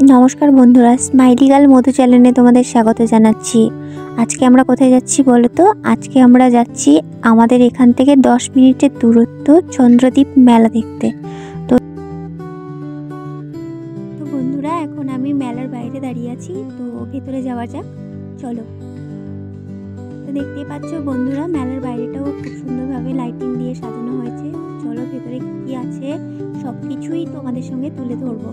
नमस्कार बंधुरा smiley girl मधु चैनेले तुम्हादेर स्वागत जानाच्छि। आज के आमरा कोथाय जाচ্ছি बोलो तो? आज के आमरा जाচ্ছি आमादेर एखान थेके 10 मिनिटेर दूरत्व चंद्रद्वीप मेला देखते। तो बंधुरा एखन आमी मेलार बाइरे दाड़िये आछि, तो भेतरे जाওয়া যাক, चलो। तो देखतेই পাচ্ছ বন্ধুরা মেলার বাইরেটাও খুব সুন্দরভাবে লাইটিং দিয়ে সাজানো হয়েছে। চলো ভেতরে কি আছে সবকিছুই তোমাদের সঙ্গে তুলে ধরবো।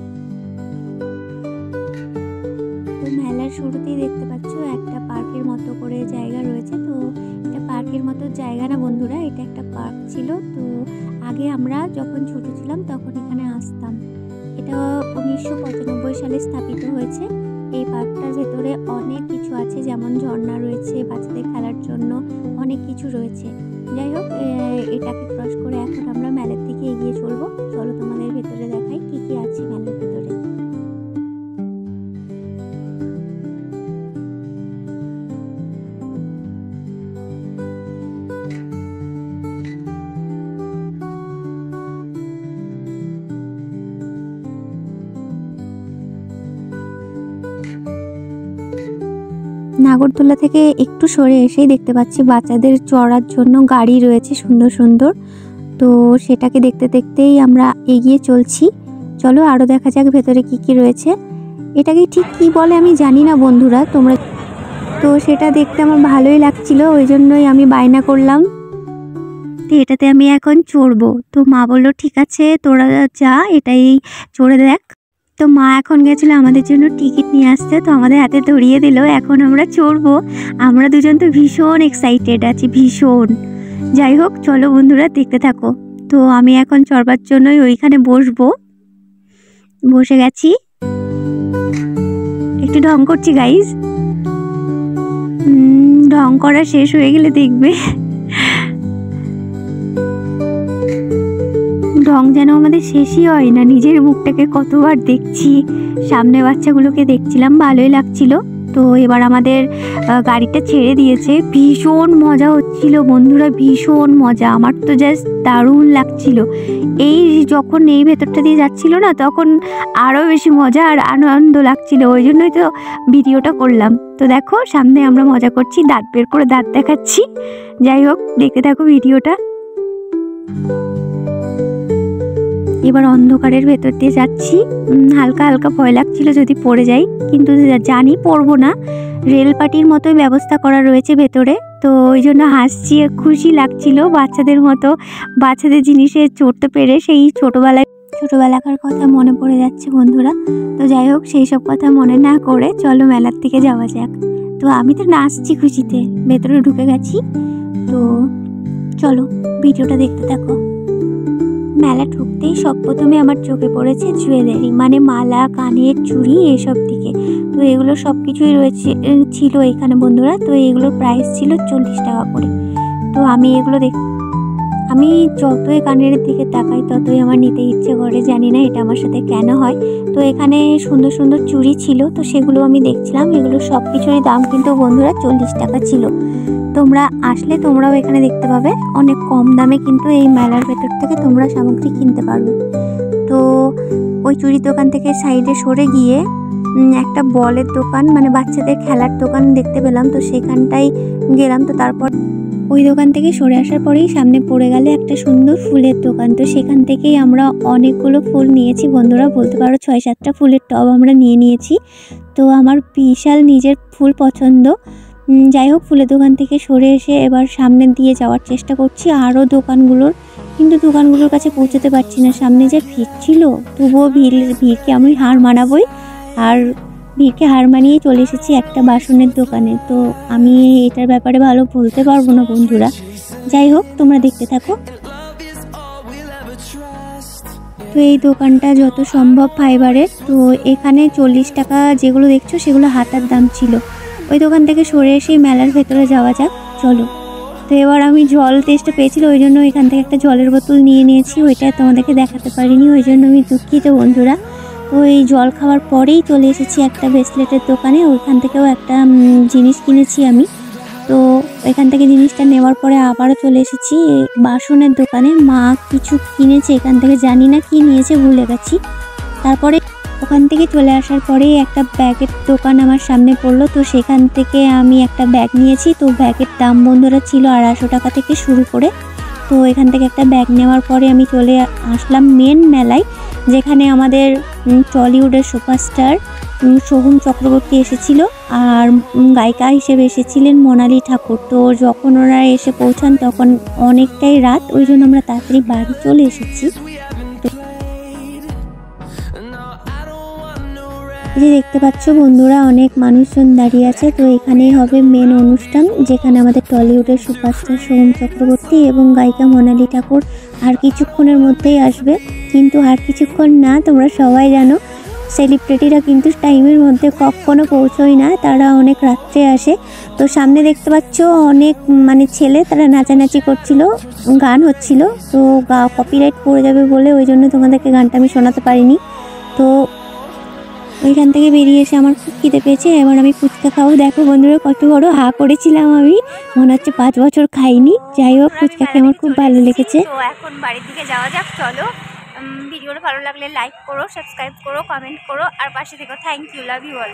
তো মেলার শুরুতেই দেখতে পাচ্ছ একটা পার্কের মতো করে জায়গা রয়েছে। তো এটা পার্কের মতো জায়গা না বন্ধুরা, এটা একটা পার্ক ছিল। তো আগে আমরা যখন ছোট ছিলাম তখন এখানে আসতাম। এটা 1995 সালে স্থাপিত হয়েছে। এই পার্কটার ভেতরে অনেক কিছু আছে, যেমন ঝর্ণা রয়েছে, বাচ্চাদের খেলার জন্য অনেক কিছু রয়েছে। যাই হোক, এটাকে ক্রস করে এখন আমরা মেলার দিকে এগিয়ে চলবো। চলো তোমাদের ভেতরে দেখাই কি কি আছে মেলার ভেতরে। नागरदोला থেকে একটু সরে এসেই দেখতে পাচ্ছি বাচ্চাদের চড়ার জন্য গাড়ি রয়েছে সুন্দর সুন্দর। তো সেটাকে দেখতে দেখতেই আমরা এগিয়ে চলছি। চলো আরো দেখা যাক ভেতরে কি কি রয়েছে। এটাকে ঠিক কি বলে আমি জানি না বন্ধুরা, তোমরা। তো সেটা দেখতে আমার ভালোই লাগছিল, ওই জন্যই আমি বায়না করলাম। তো এটাতে আমি এখন চড়বো। তো মা বললো ঠিক আছে তোরা যা, এটাই চড়ে দেখ। তো মা এখন গেছিলো আমাদের জন্য টিকিট নিয়ে আসতে, তো আমাদের হাতে ধরিয়ে দিল। এখন আমরা চড়বো। আমরা দুজন তো ভীষণ এক্সাইটেড আছি, ভীষণ। যাই হোক চলো বন্ধুরা দেখতে থাকো। তো আমি এখন চড়বার জন্যই ওইখানে বসবো, বসে গেছি। একটু ঢং করছি গাইজ, ঢং করা শেষ হয়ে গেলে দেখবে ঢং যেন আমাদের শেষই হয় না। নিজের মুখটাকে কতবার দেখছি, সামনে বাচ্চাগুলোকে দেখছিলাম, ভালোই লাগছিল। তো এবার আমাদের গাড়িটা ছেড়ে দিয়েছে। ভীষণ মজা হচ্ছিল বন্ধুরা, ভীষণ মজা। আমার তো জাস্ট দারুণ লাগছিল। এই যখন এই ভেতরটা দিয়ে যাচ্ছিল না, তখন আরও বেশি মজা আর আনন্দ লাগছিল। ওই জন্যই তো ভিডিওটা করলাম। তো দেখো সামনে আমরা মজা করছি, দাঁত বের করে দাঁত দেখাচ্ছি। যাই হোক দেখতে থাকো ভিডিওটা। এবার অন্ধকারের ভেতর দিয়ে যাচ্ছি। হালকা হালকা ভয় লাগছিল যদি পড়ে যাই, কিন্তু জানি পড়বো না। রেলপাটির মতোই ব্যবস্থা করা রয়েছে ভেতরে। তো ওই জন্য হাসছি, খুশি লাগছিল বাচ্চাদের মতো। বাচ্চাদের জিনিসে চড়তে পেরে সেই ছোটোবেলাকার কথা মনে পড়ে যাচ্ছে বন্ধুরা। তো যাই হোক সেই সব কথা মনে না করে চলো মেলার দিকে যাওয়া যাক। তো আমি তো নাচছি খুশিতে, ভেতরে ঢুকে গেছি। তো চলো ভিডিওটা দেখতে থাকো। মেলা ঢুকতেই সব প্রথমে আমার চোখে পড়েছে জুয়েলারি, মানে মালা, কানের চুড়ি, এসব দিকে। তো এগুলো সব কিছুই রয়েছে ছিল এখানে বন্ধুরা। তো এগুলোর প্রাইস ছিল 40 টাকা করে। তো আমি এগুলো আমি যতই কানের দিকে তাকাই ততই আমার নিতে ইচ্ছে করে, জানি না এটা আমার সাথে কেন হয়। তো এখানে সুন্দর সুন্দর চুড়ি ছিল, তো সেগুলো আমি দেখছিলাম। এগুলো সব কিছুরই দাম কিন্তু বন্ধুরা 40 টাকা ছিল। তোমরা আসলে তোমরাও এখানে দেখতে পাবে অনেক কম দামে কিন্তু এই মেলার ভেতর থেকে তোমরা সামগ্রী কিনতে পারবে। তো ওই চুড়ির দোকান থেকে সাইডে সরে গিয়ে একটা বলের দোকান, মানে বাচ্চাদের খেলার দোকান দেখতে পেলাম। তো সেখানটাই গেলাম। তো তারপর ওই দোকান থেকে সরে আসার পরেই সামনে পড়ে গেল একটা সুন্দর ফুলের দোকান। তো সেখান থেকেই আমরা অনেকগুলো ফুল নিয়েছি বন্ধুরা, বলতে পারো 6-7টা ফুলের টব আমরা নিয়েছি। তো আমার বিশাল নিজের ফুল পছন্দ। যাই হোক ফুলের দোকান থেকে সরে এসে এবার সামনের দিয়ে যাওয়ার চেষ্টা করছি আরও দোকানগুলোর, কিন্তু দোকানগুলোর কাছে পৌঁছতে পারছি না। সামনে যে ভিড় ছিল, তবুও ভিড়কে আমি হার মানাবই। আর ভিড়কে হার মানিয়ে চলে এসেছি একটা বাসনের দোকানে। তো আমি এটার ব্যাপারে ভালো বলতে পারবো না বন্ধুরা। যাই হোক তোমরা দেখতে থাকো। তো এই দোকানটা যত সম্ভব ফাইবারের। তো এখানে 40 টাকা যেগুলো দেখছো সেগুলো হাতার দাম ছিল। ওই দোকান থেকে সরে এসে মেলার ভেতরে যাওয়া যাক, চলো। তো এবার আমি জল টেস্টে পেয়েছিল, ওই জন্য এখান থেকে একটা জলের বোতল নিয়েছি। ওইটা তোমাদেরকে দেখাতে পারিনি, ওই জন্য আমি দুঃখিত বন্ধুরা। তো এই জল খাওয়ার পরেই চলে এসেছি একটা ব্রেসলেটের দোকানে। ওইখান থেকেও একটা জিনিস কিনেছি আমি। তো এখান থেকে জিনিসটা নেওয়ার পরে আবারও চলে এসেছি বাসনের দোকানে। মা কিছু কিনেছে এখান থেকে, জানি না কি নিয়েছে, ভুলে গেছি। তারপরে ওখান থেকে চলে আসার পরেই একটা ব্যাগের দোকান আমার সামনে পড়লো, তো সেখান থেকে আমি একটা ব্যাগ নিয়েছি। তো ব্যাগের দাম বন্ধুরা ছিল 250 টাকা থেকে শুরু করে। তো এখান থেকে একটা ব্যাগ নেওয়ার পরে আমি চলে আসলাম মেন মেলায়, যেখানে আমাদের টলিউডের সুপারস্টার সোহম চক্রবর্তী এসেছিল, আর গায়িকা হিসেবে এসেছিলেন মোনালি ঠাকুর। তো যখন ওরা এসে পৌঁছান তখন অনেকটাই রাত, ওই জন্য আমরা তাড়াতাড়ি বাড়ি চলে এসেছি। যে দেখতে পাচ্ছ বন্ধুরা, অনেক মানুষজন দাঁড়িয়ে আছে। তো এখানেই হবে মেন অনুষ্ঠান, যেখানে আমাদের টলিউডের সুপারস্টার সোহম চক্রবর্তী এবং গায়িকা মোনালি ঠাকুর আর কিছুক্ষণের মধ্যেই আসবে। কিন্তু আর কিছুক্ষণ না, তোমরা সবাই জানো সেলিব্রিটিরা কিন্তু টাইমের মধ্যে কখনো পৌঁছয় না, তারা অনেক রাত্রে আসে। তো সামনে দেখতে পাচ্ছ অনেক ছেলে, তারা নাচানাচি করছিল, গান হচ্ছিল। তো কপিরাইট পড়ে যাবে বলে ওই জন্য তোমাদেরকে গানটা আমি শোনাতে পারিনি। তো ওইখান থেকে বেরিয়ে এসে আমার খুব খিদে পেয়েছে, এবার আমি ফুচকা খাবো। দেখো বন্ধুরা কত বড় হা করেছিলাম আমি, মনে হচ্ছে 5 বছর খাইনি। যাই হোক, ফুচকা খেয়ে আমার খুব ভালো লেগেছে। তো এখন বাড়ির দিকে যাওয়া যাক, চলো। ভিডিওটা ভালো লাগলে লাইক করো, সাবস্ক্রাইব করো, কমেন্ট করো, আর পাশে থেকো। Thank you, love you all.